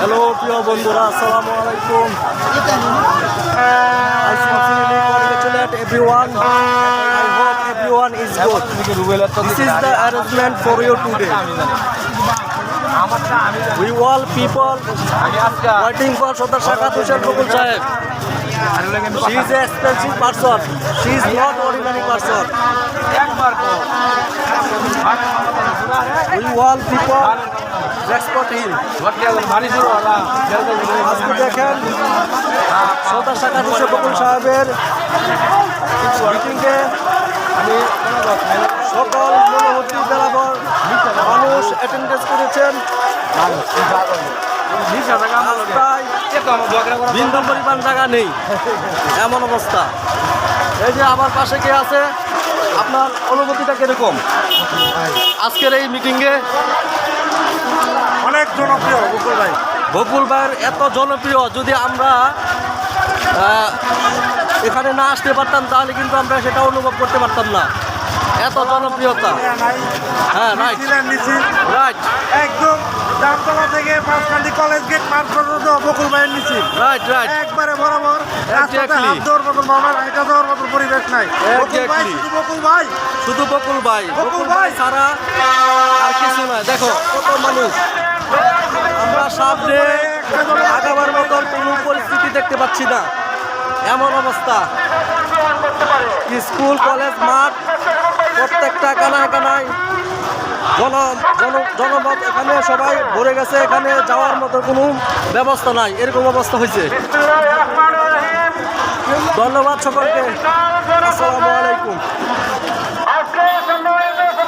Hello প্রিয় বন্ধুরা, আসসালামু আলাইকুম। I sincerely congratulate everyone. I hope everyone is good. This is the arrangement for you today. We all people waiting for Sardar Shakat Hussain Bokul Saheb. She is an expensive person. She is not ordinary person. We all people respect him. আজকে দেখেন সর্দার শাকাত হোসেন বকুল সাহেবের মিটিংয়ে আমি সকল মনোভূতি বরাবর মানুষ attendance করেছেন। বিন্দু পরিমাণ জায়গা নেই, এমন অবস্থা। এই যে আমার পাশে কে আছে, আপনার অনুভূতিটা কিরকম আজকের এই মিটিংয়ে? অনেক জনপ্রিয় বকুল ভাই। বকুল ভাইয়ের এত জনপ্রিয়, যদি আমরা এখানে না আসতে পারতাম তাহলে কিন্তু আমরা সেটা অনুভব করতে পারতাম না, এত জনপ্রিয়তা। হ্যাঁ, রাইট রাইট, একদম জামতলা থেকে পাঁচকান্দি কলেজ গেট মার্চ পর্যন্ত বকুল ভাইয়ের মিছিল। রাইট রাইট, একবারে বরাবর রাস্তাতে হাত দেওয়ার মতো মামার এটা দেওয়ার মতো পরিবেশ নাই। বকুল ভাই, শুধু বকুল ভাই, শুধু বকুল ভাই, বকুল ভাই ছাড়া আর কিছু নয়। দেখো কত মানুষ, আমরা সামনে আগাবার মতন কোনো পরিস্থিতি দেখতে পাচ্ছি না, এমন অবস্থা। স্কুল কলেজ মাঠ প্রত্যেকটা কানায় কানায় জনমত, এখানে সবাই ভরে গেছে, এখানে যাওয়ার মতো কোনো ব্যবস্থা নাই, এরকম অবস্থা হয়েছে। ধন্যবাদ সকলকে, আসসালামু আলাইকুম।